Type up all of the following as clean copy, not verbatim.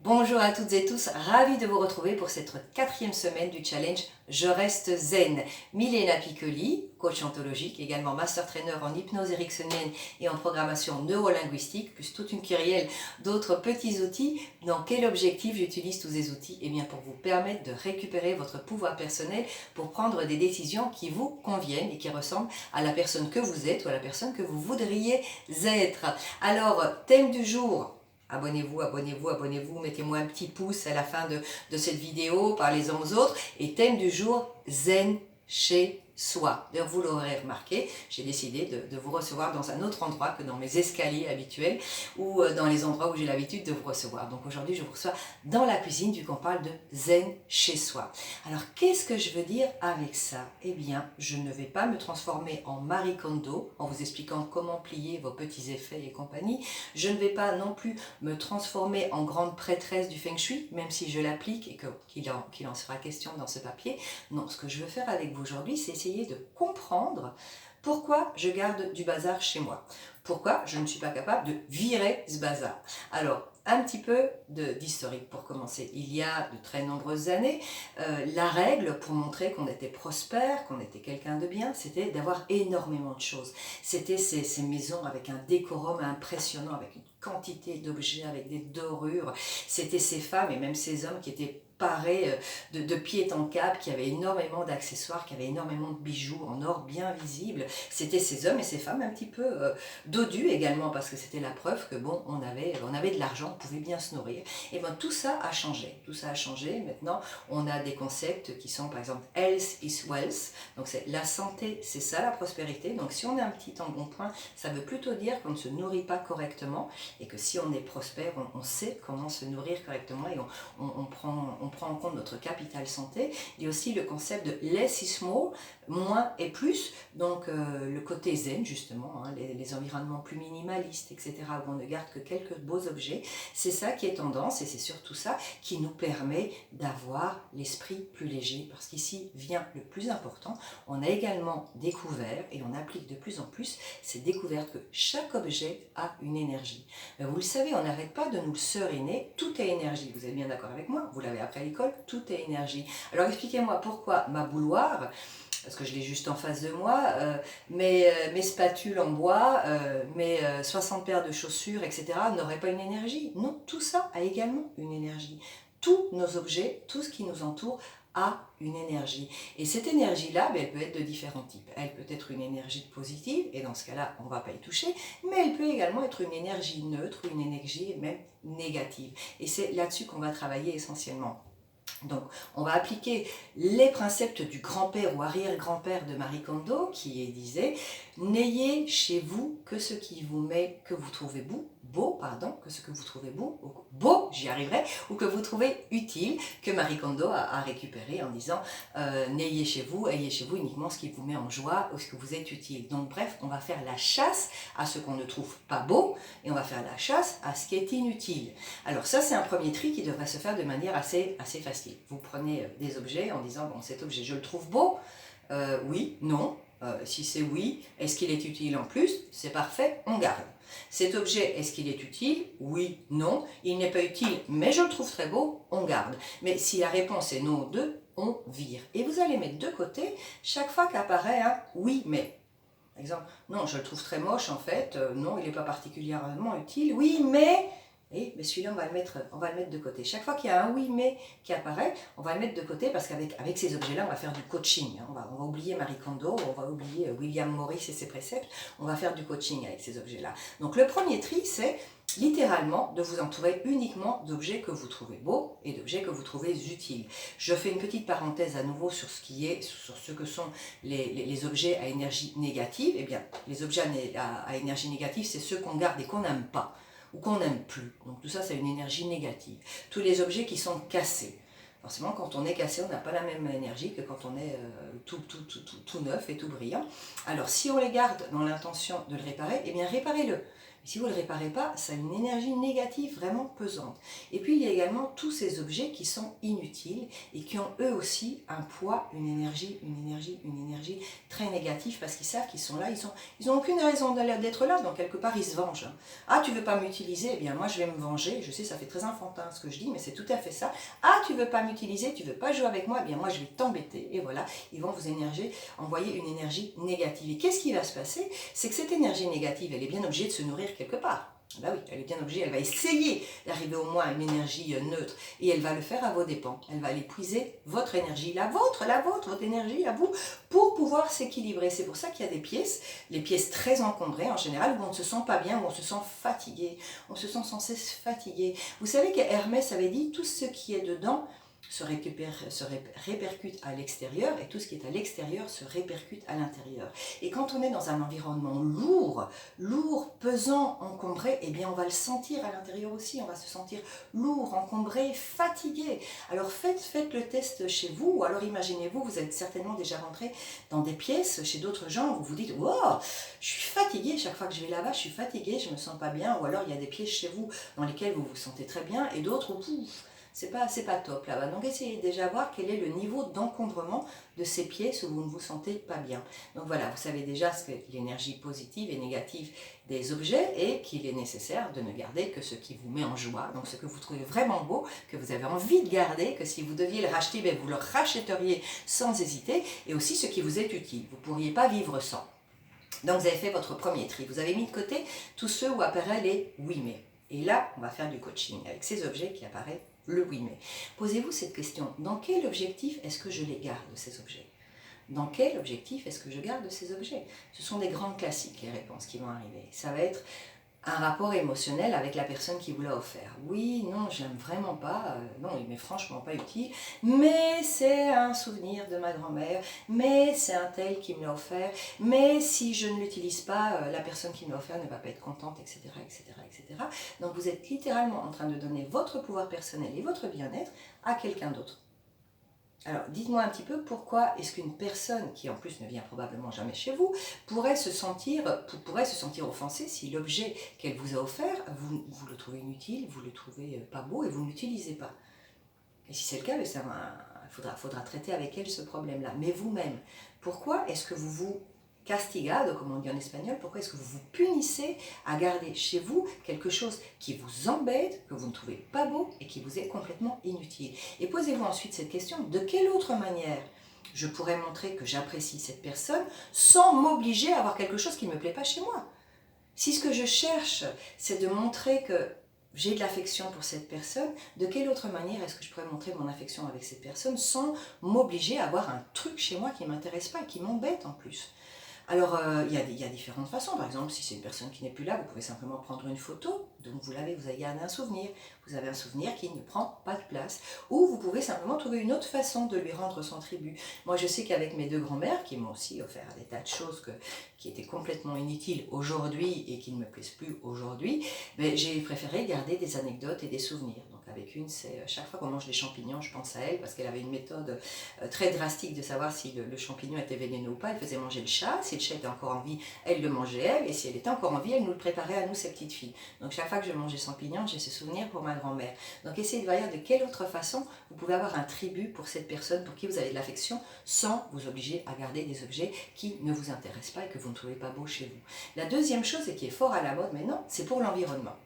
Bonjour à toutes et tous, ravie de vous retrouver pour cette quatrième semaine du challenge Je reste zen. Milena Piccoli, coach ontologique, également master trainer en hypnose ericksonienne et en programmation neurolinguistique, plus toute une kyrielle d'autres petits outils. Dans quel objectif j'utilise tous ces outils? Eh bien pour vous permettre de récupérer votre pouvoir personnel pour prendre des décisions qui vous conviennent et qui ressemblent à la personne que vous êtes ou à la personne que vous voudriez être. Alors, thème du jour. Abonnez-vous, abonnez-vous, abonnez-vous, mettez-moi un petit pouce à la fin de cette vidéo, parlez-en aux autres. Et thème du jour, zen chez soi. D'ailleurs, vous l'aurez remarqué, j'ai décidé de vous recevoir dans un autre endroit que dans mes escaliers habituels ou dans les endroits où j'ai l'habitude de vous recevoir. Donc aujourd'hui, je vous reçois dans la cuisine vu qu'on parle de zen chez soi. Alors, qu'est-ce que je veux dire avec ça? Eh bien, je ne vais pas me transformer en Marie Kondo en vous expliquant comment plier vos petits effets et compagnie. Je ne vais pas non plus me transformer en grande prêtresse du Feng Shui, même si je l'applique et qu'il en sera question dans ce papier. Non, ce que je veux faire avec vous aujourd'hui, c'est essayer de comprendre pourquoi je garde du bazar chez moi. Pourquoi je ne suis pas capable de virer ce bazar. Alors, un petit peu d'historique pour commencer. Il y a de très nombreuses années, la règle pour montrer qu'on était prospère, qu'on était quelqu'un de bien, c'était d'avoir énormément de choses. C'était ces maisons avec un décorum impressionnant, avec une quantité d'objets, avec des dorures. C'était ces femmes et même ces hommes qui étaient parés de pied en cap, qui avaient énormément d'accessoires, qui avaient énormément de bijoux en or bien visible. C'était ces hommes et ces femmes un petit peu dodus également, parce que c'était la preuve que bon, on avait de l'argent, on pouvait bien se nourrir. Et bien tout ça a changé. Tout ça a changé. Maintenant, on a des concepts qui sont par exemple health is wealth. Donc c'est la santé, c'est ça la prospérité. Donc si on a un petit embonpoint, ça veut plutôt dire qu'on ne se nourrit pas correctement et que si on est prospère, on sait comment se nourrir correctement et on prend en compte notre capital santé. Il y a aussi le concept de less is more, moins et plus, donc le côté zen justement, hein, les environnements plus minimalistes, etc., où on ne garde que quelques beaux objets, c'est ça qui est tendance et c'est surtout ça qui nous permet d'avoir l'esprit plus léger, parce qu'ici vient le plus important, on a également découvert et on applique de plus en plus ces découvertes que chaque objet a une énergie. Vous le savez, on n'arrête pas de nous le seriner, tout est énergie, vous êtes bien d'accord avec moi, vous l'avez appris à l'école, tout est énergie. Alors expliquez-moi pourquoi ma bouilloire, parce que je l'ai juste en face de moi, mes spatules en bois, mes 60 paires de chaussures, etc. n'auraient pas une énergie. Non, tout ça a également une énergie. Tous nos objets, tout ce qui nous entoure a une énergie. Et cette énergie-là, elle peut être de différents types. Elle peut être une énergie positive, et dans ce cas-là, on ne va pas y toucher, mais elle peut également être une énergie neutre ou une énergie même négative. Et c'est là-dessus qu'on va travailler essentiellement. Donc, on va appliquer les préceptes du grand-père ou arrière-grand-père de Marie Kondo qui disait « N'ayez chez vous que ce qui vous met, que vous trouvez que ce que vous trouvez beau, j'y arriverai, ou que vous trouvez utile », que Marie Kondo a récupéré en disant ayez chez vous uniquement ce qui vous met en joie ou ce que vous êtes utile. Donc bref, on va faire la chasse à ce qu'on ne trouve pas beau et on va faire la chasse à ce qui est inutile. Alors ça, c'est un premier tri qui devrait se faire de manière assez facile. Vous prenez des objets en disant, bon, cet objet, je le trouve beau, oui, non. Si c'est oui, est-ce qu'il est utile en plus? C'est parfait, on garde. Cet objet, est-ce qu'il est utile? Oui, non. Il n'est pas utile, mais je le trouve très beau, on garde. Mais si la réponse est non aux deux, on vire. Et vous allez mettre de côté chaque fois qu'apparaît un oui, mais. Par exemple, non, je le trouve très moche en fait, non, il n'est pas particulièrement utile, oui, mais celui-là, on va le mettre de côté. Chaque fois qu'il y a un oui, mais qui apparaît, on va le mettre de côté parce qu'avec ces objets-là, on va faire du coaching. Hein. On va oublier Marie Kondo, on va oublier William Morris et ses préceptes, on va faire du coaching avec ces objets-là. Donc le premier tri, c'est littéralement de vous entourer uniquement d'objets que vous trouvez beaux et d'objets que vous trouvez utiles. Je fais une petite parenthèse à nouveau sur ce que sont les objets à énergie négative. Eh bien, les objets à énergie négative, c'est ceux qu'on garde et qu'on n'aime pas ou qu'on n'aime plus. Donc tout ça, c'est une énergie négative. Tous les objets qui sont cassés. Forcément, quand on est cassé, on n'a pas la même énergie que quand on est tout neuf et tout brillant. Alors, si on les garde dans l'intention de le réparer, eh bien, réparez-le. Si vous ne le réparez pas, ça a une énergie négative vraiment pesante. Et puis il y a également tous ces objets qui sont inutiles et qui ont eux aussi un poids, une énergie très négative parce qu'ils savent qu'ils sont là, ils n'ont aucune raison d'être là, donc quelque part ils se vengent. Ah, tu veux pas m'utiliser, eh bien moi je vais me venger. Je sais, ça fait très enfantin ce que je dis, mais c'est tout à fait ça. Ah, tu veux pas m'utiliser, tu veux pas jouer avec moi, eh bien moi je vais t'embêter. Et voilà, ils vont vous envoyer une énergie négative. Et qu'est-ce qui va se passer? C'est que cette énergie négative, elle est bien obligée de se nourrir quelque part. Ben oui, elle est bien obligée, elle va essayer d'arriver au moins à une énergie neutre et elle va le faire à vos dépens. Elle va aller puiser votre énergie, la vôtre, votre énergie à vous, pour pouvoir s'équilibrer. C'est pour ça qu'il y a des pièces, les pièces très encombrées en général, où on ne se sent pas bien, où on se sent fatigué, on se sent sans cesse fatigué. Vous savez qu'Hermès avait dit tout ce qui est dedans se répercute à l'extérieur et tout ce qui est à l'extérieur se répercute à l'intérieur. Et quand on est dans un environnement lourd, pesant, encombré, eh bien on va le sentir à l'intérieur aussi, on va se sentir lourd, encombré, fatigué. Alors faites le test chez vous, ou alors imaginez-vous, vous êtes certainement déjà rentré dans des pièces chez d'autres gens, vous vous dites « Wow, je suis fatigué, chaque fois que je vais là-bas, je suis fatigué, je me sens pas bien », ou alors il y a des pièces chez vous dans lesquelles vous vous sentez très bien, et d'autres où c'est pas top là-bas. Donc essayez déjà de voir quel est le niveau d'encombrement de ces pièces où vous ne vous sentez pas bien. Donc voilà, vous savez déjà ce que l'énergie positive et négative des objets et qu'il est nécessaire de ne garder que ce qui vous met en joie, donc ce que vous trouvez vraiment beau, que vous avez envie de garder, que si vous deviez le racheter, bien, vous le rachèteriez sans hésiter, et aussi ce qui vous est utile. Vous ne pourriez pas vivre sans. Donc vous avez fait votre premier tri, vous avez mis de côté tous ceux où apparaissent les oui mais. Et là, on va faire du coaching avec ces objets qui apparaissent le oui mais. Posez-vous cette question, dans quel objectif est-ce que je les garde, ces objets? Dans quel objectif est-ce que je garde ces objets? Ce sont des grands classiques, les réponses qui vont arriver. Ça va être un rapport émotionnel avec la personne qui vous l'a offert. Oui, non, je l'aime vraiment pas, non, il m'est franchement pas utile, mais c'est un souvenir de ma grand-mère, mais c'est un tel qui me l'a offert, mais si je ne l'utilise pas, la personne qui me l'a offert ne va pas être contente, etc., etc., etc. Donc vous êtes littéralement en train de donner votre pouvoir personnel et votre bien-être à quelqu'un d'autre. Alors, dites-moi un petit peu pourquoi est-ce qu'une personne, qui en plus ne vient probablement jamais chez vous, pourrait se sentir offensée si l'objet qu'elle vous a offert, vous le trouvez inutile, vous le trouvez pas beau et vous ne l'utilisez pas. Et si c'est le cas, il faudra traiter avec elle ce problème-là. Mais vous-même, pourquoi est-ce que vous vous castigado, comme on dit en espagnol, pourquoi est-ce que vous vous punissez à garder chez vous quelque chose qui vous embête, que vous ne trouvez pas beau et qui vous est complètement inutile? Et posez-vous ensuite cette question, de quelle autre manière je pourrais montrer que j'apprécie cette personne sans m'obliger à avoir quelque chose qui ne me plaît pas chez moi? Si ce que je cherche, c'est de montrer que j'ai de l'affection pour cette personne, de quelle autre manière est-ce que je pourrais montrer mon affection avec cette personne sans m'obliger à avoir un truc chez moi qui ne m'intéresse pas et qui m'embête en plus? Alors, il y a différentes façons. Par exemple, si c'est une personne qui n'est plus là, vous pouvez simplement prendre une photo. Donc, vous avez gardé un souvenir. Vous avez un souvenir qui ne prend pas de place. Ou vous pouvez simplement trouver une autre façon de lui rendre son tribut. Moi, je sais qu'avec mes deux grands-mères, qui m'ont aussi offert des tas de choses qui étaient complètement inutiles aujourd'hui et qui ne me plaisent plus aujourd'hui, ben, j'ai préféré garder des anecdotes et des souvenirs. Donc, avec une, c'est chaque fois qu'on mange des champignons, je pense à elle, parce qu'elle avait une méthode très drastique de savoir si le champignon était vénéneux ou pas. Elle faisait manger le chat. Si le chat était encore en vie, elle le mangeait elle. Et si elle était encore en vie, elle nous le préparait à nous, ses petites filles. Donc, chaque fois que je mangeais champignon, j'ai ce souvenir pour ma grand-mère. Donc essayez de voir de quelle autre façon vous pouvez avoir un tribut pour cette personne pour qui vous avez de l'affection sans vous obliger à garder des objets qui ne vous intéressent pas et que vous ne trouvez pas beaux chez vous. La deuxième chose, et qui est fort à la mode maintenant, c'est pour l'environnement.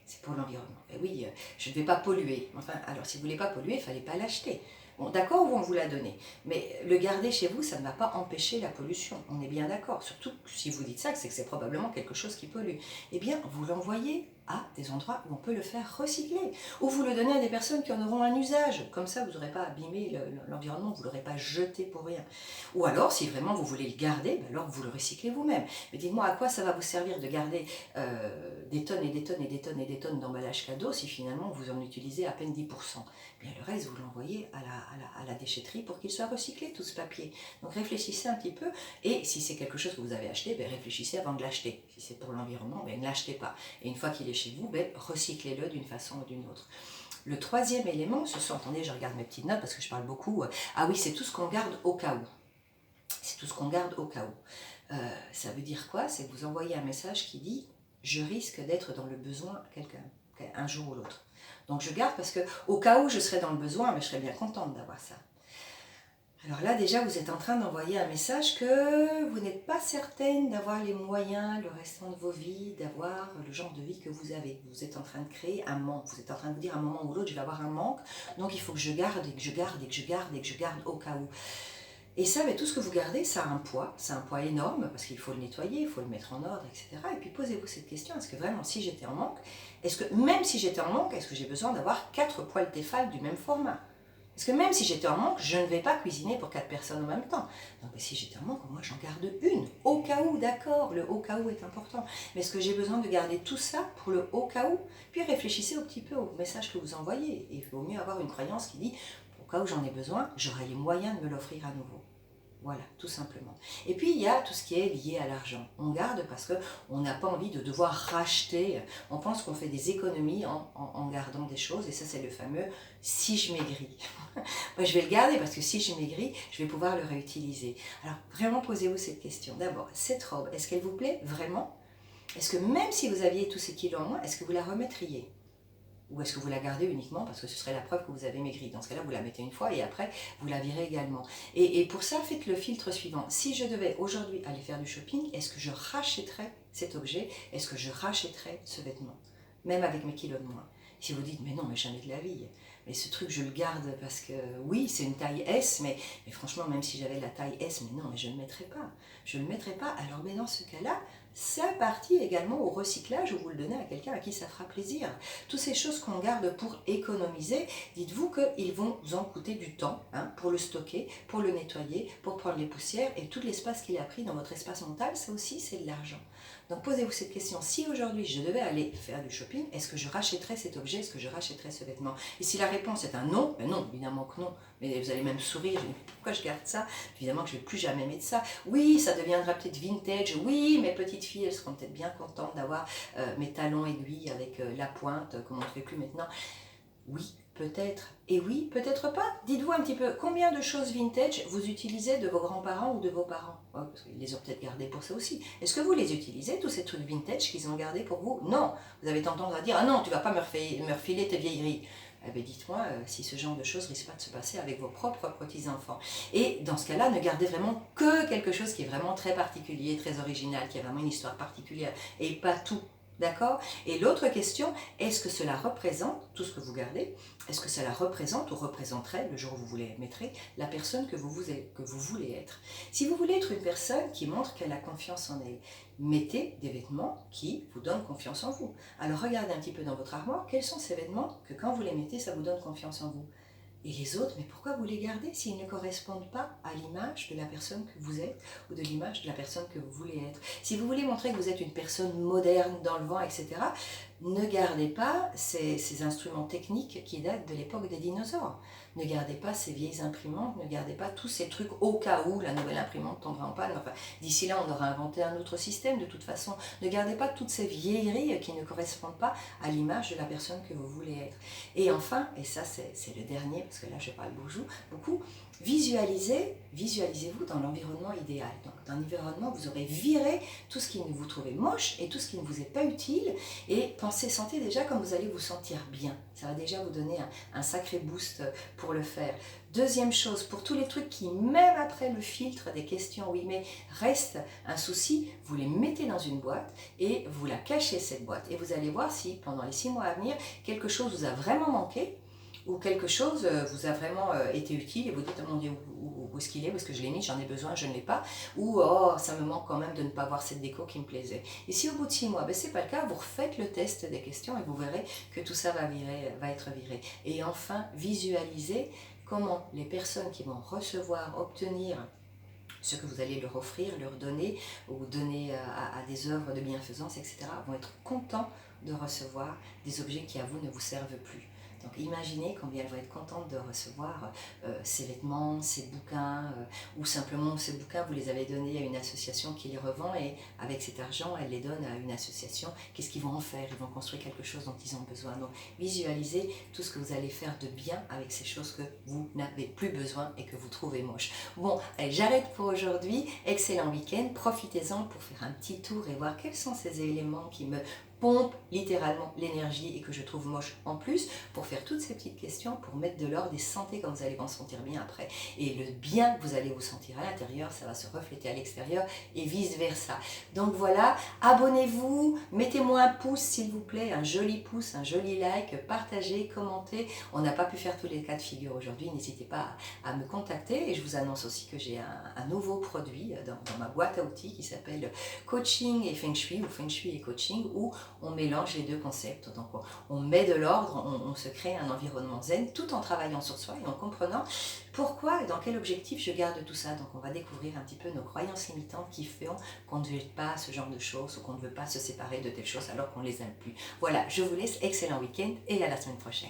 C'est pour l'environnement. Et oui, je ne vais pas polluer. Enfin, alors si vous ne voulez pas polluer, il ne fallait pas l'acheter. Bon, d'accord, on vous l'a donné. Mais le garder chez vous, ça ne va pas empêcher la pollution. On est bien d'accord. Surtout si vous dites ça, c'est que c'est probablement quelque chose qui pollue. Eh bien, vous l'envoyez à des endroits où on peut le faire recycler. Ou vous le donnez à des personnes qui en auront un usage. Comme ça, vous n'aurez pas abîmé l'environnement, vous ne l'aurez pas jeté pour rien. Ou alors, si vraiment vous voulez le garder, ben alors vous le recyclez vous-même. Mais dites-moi, à quoi ça va vous servir de garder des tonnes et des tonnes et des tonnes et des tonnes d'emballage cadeau si finalement vous en utilisez à peine 10%? Bien, le reste, vous l'envoyez à la déchetterie pour qu'il soit recyclé, tout ce papier. Donc réfléchissez un petit peu, et si c'est quelque chose que vous avez acheté, ben, réfléchissez avant de l'acheter. Si c'est pour l'environnement, ben, ne l'achetez pas. Et une fois qu'il est chez vous, ben, recyclez-le d'une façon ou d'une autre. Le troisième élément, ce sont, attendez, je regarde mes petites notes parce que je parle beaucoup, ah oui, c'est tout ce qu'on garde au cas où. C'est tout ce qu'on garde au cas où. Ça veut dire quoi? C'est que vous envoyez un message qui dit je risque d'être dans le besoin un jour ou l'autre. Donc je garde parce que au cas où je serais dans le besoin, mais je serais bien contente d'avoir ça. Alors là, déjà, vous êtes en train d'envoyer un message que vous n'êtes pas certaine d'avoir les moyens, le restant de vos vies, d'avoir le genre de vie que vous avez. Vous êtes en train de créer un manque. Vous êtes en train de vous dire à un moment ou l'autre, je vais avoir un manque. Donc il faut que je garde et que je garde et que je garde et que je garde au cas où. Et ça, mais tout ce que vous gardez, ça a un poids. C'est un poids énorme parce qu'il faut le nettoyer, il faut le mettre en ordre, etc. Et puis posez-vous cette question, est-ce que vraiment, si j'étais en manque, est-ce que même si j'étais en manque, est-ce que j'ai besoin d'avoir 4 poêles Tefal du même format? Parce que même si j'étais en manque, je ne vais pas cuisiner pour 4 personnes en même temps. Donc si j'étais en manque, moi j'en garde une. Au cas où, d'accord, le au cas où est important. Mais est-ce que j'ai besoin de garder tout ça pour le au cas où? Puis réfléchissez un petit peu au message que vous envoyez. Et il vaut mieux avoir une croyance qui dit, au cas où j'en ai besoin, j'aurai les moyens de me l'offrir à nouveau. Voilà, tout simplement. Et puis, il y a tout ce qui est lié à l'argent. On garde parce qu'on n'a pas envie de devoir racheter. On pense qu'on fait des économies en gardant des choses. Et ça, c'est le fameux « si je maigris ». Moi, je vais le garder parce que si je maigris, je vais pouvoir le réutiliser. Alors, vraiment, posez-vous cette question. D'abord, cette robe, est-ce qu'elle vous plaît vraiment? Est-ce que même si vous aviez tous ces kilos en moins, est-ce que vous la remettriez? Ou est-ce que vous la gardez uniquement parce que ce serait la preuve que vous avez maigri? Dans ce cas-là, vous la mettez une fois et après, vous la virez également. Et pour ça, faites le filtre suivant. Si je devais aujourd'hui aller faire du shopping, est-ce que je rachèterais cet objet? Est-ce que je rachèterais ce vêtement? Même avec mes kilos de moins. Si vous dites, mais non, mais jamais de la vie. Mais ce truc, je le garde parce que, oui, c'est une taille S, mais franchement, même si j'avais la taille S, mais non, mais je ne le mettrais pas. Je ne le mettrais pas. Alors, mais dans ce cas-là, ça partit également au recyclage où vous le donnez à quelqu'un à qui ça fera plaisir. Toutes ces choses qu'on garde pour économiser, dites-vous qu'ils vont vous en coûter du temps pour le stocker, pour le nettoyer, pour prendre les poussières et tout l'espace qu'il a pris dans votre espace mental, ça aussi c'est de l'argent. Donc posez-vous cette question, si aujourd'hui je devais aller faire du shopping, est-ce que je rachèterais cet objet, est-ce que je rachèterais ce vêtement? Et si la réponse est un non, ben non, évidemment que non, mais vous allez même sourire, pourquoi je garde ça? Évidemment que je ne vais plus jamais mettre ça. Oui, ça deviendra peut-être vintage, oui, mes petites filles, elles seront peut-être bien contentes d'avoir mes talons aiguilles avec la pointe, comme on ne fait plus maintenant. Oui, peut-être. Et oui, peut-être pas. Dites-vous un petit peu, combien de choses vintage vous utilisez de vos grands-parents ou de vos parents? Parce qu'ils les ont peut-être gardées pour ça aussi. Est-ce que vous les utilisez, tous ces trucs vintage qu'ils ont gardés pour vous? Non. Vous avez tendance à dire, ah non, tu vas pas me refiler tes vieilleries. Eh bien, dites-moi si ce genre de choses risque pas de se passer avec vos propres petits-enfants. Et dans ce cas-là, ne gardez vraiment que quelque chose qui est vraiment très particulier, très original, qui a vraiment une histoire particulière, et pas tout. D'accord? Et l'autre question, est-ce que cela représente, tout ce que vous gardez, est-ce que cela représente ou représenterait, le jour où vous voulez mettre, la personne que vous voulez être? Si vous voulez être une personne qui montre qu'elle a confiance en elle, mettez des vêtements qui vous donnent confiance en vous. Alors regardez un petit peu dans votre armoire, quels sont ces vêtements que quand vous les mettez, ça vous donne confiance en vous? Et les autres, mais pourquoi vous les gardez s'ils ne correspondent pas à l'image de la personne que vous êtes ou de l'image de la personne que vous voulez être? Si vous voulez montrer que vous êtes une personne moderne, dans le vent, etc., ne gardez pas ces instruments techniques qui datent de l'époque des dinosaures. Ne gardez pas ces vieilles imprimantes, ne gardez pas tous ces trucs au cas où la nouvelle imprimante tombera en panne. Enfin, d'ici là, on aura inventé un autre système de toute façon. Ne gardez pas toutes ces vieilleries qui ne correspondent pas à l'image de la personne que vous voulez être. Et enfin, et ça c'est le dernier, parce que là je parle beaucoup, visualisez-vous dans l'environnement idéal. Donc dans l'environnement, vous aurez viré tout ce qui ne vous trouvez moche et tout ce qui ne vous est pas utile, et sentez déjà comme vous allez vous sentir bien. Ça va déjà vous donner un sacré boost pour le faire. Deuxième chose, pour tous les trucs qui, même après le filtre des questions, oui mais reste un souci, vous les mettez dans une boîte et vous la cachez cette boîte. Et vous allez voir si pendant les 6 mois à venir, quelque chose vous a vraiment manqué, ou quelque chose vous a vraiment été utile et vous dites, oh mon Dieu, où est-ce qu'il est, où est-ce que je l'ai mis, j'en ai besoin, je ne l'ai pas, ou oh, ça me manque quand même de ne pas avoir cette déco qui me plaisait. Et si au bout de 6 mois, ce n'est pas le cas, vous refaites le test des questions et vous verrez que tout ça va être viré. Et enfin, visualisez comment les personnes qui vont recevoir, obtenir ce que vous allez leur offrir, leur donner, ou donner à des œuvres de bienfaisance, etc., vont être contents de recevoir des objets qui à vous ne vous servent plus. Donc imaginez combien elle va être contente de recevoir ces vêtements, ces bouquins, ou simplement ces bouquins, vous les avez donnés à une association qui les revend et avec cet argent, elle les donne à une association. Qu'est-ce qu'ils vont en faire? Ils vont construire quelque chose dont ils ont besoin. Donc visualisez tout ce que vous allez faire de bien avec ces choses que vous n'avez plus besoin et que vous trouvez moches. Bon, allez, j'arrête pour aujourd'hui. Excellent week-end. Profitez-en pour faire un petit tour et voir quels sont ces éléments qui me pompe littéralement l'énergie et que je trouve moche en plus, pour faire toutes ces petites questions, pour mettre de l'ordre et sentir comme vous allez vous sentir bien après. Et le bien que vous allez vous sentir à l'intérieur, ça va se refléter à l'extérieur et vice versa. Donc voilà, abonnez-vous, mettez-moi un pouce s'il vous plaît, un joli pouce, un joli like, partagez, commentez. On n'a pas pu faire tous les cas de figure aujourd'hui, n'hésitez pas à me contacter et je vous annonce aussi que j'ai un nouveau produit dans ma boîte à outils qui s'appelle Coaching et Feng Shui ou Feng Shui et Coaching, où on mélange les deux concepts. Donc on met de l'ordre, on se crée un environnement zen tout en travaillant sur soi et en comprenant pourquoi et dans quel objectif je garde tout ça. Donc on va découvrir un petit peu nos croyances limitantes qui font qu'on ne veut pas ce genre de choses ou qu'on ne veut pas se séparer de telles choses alors qu'on ne les aime plus. Voilà, je vous laisse, excellent week-end et à la semaine prochaine.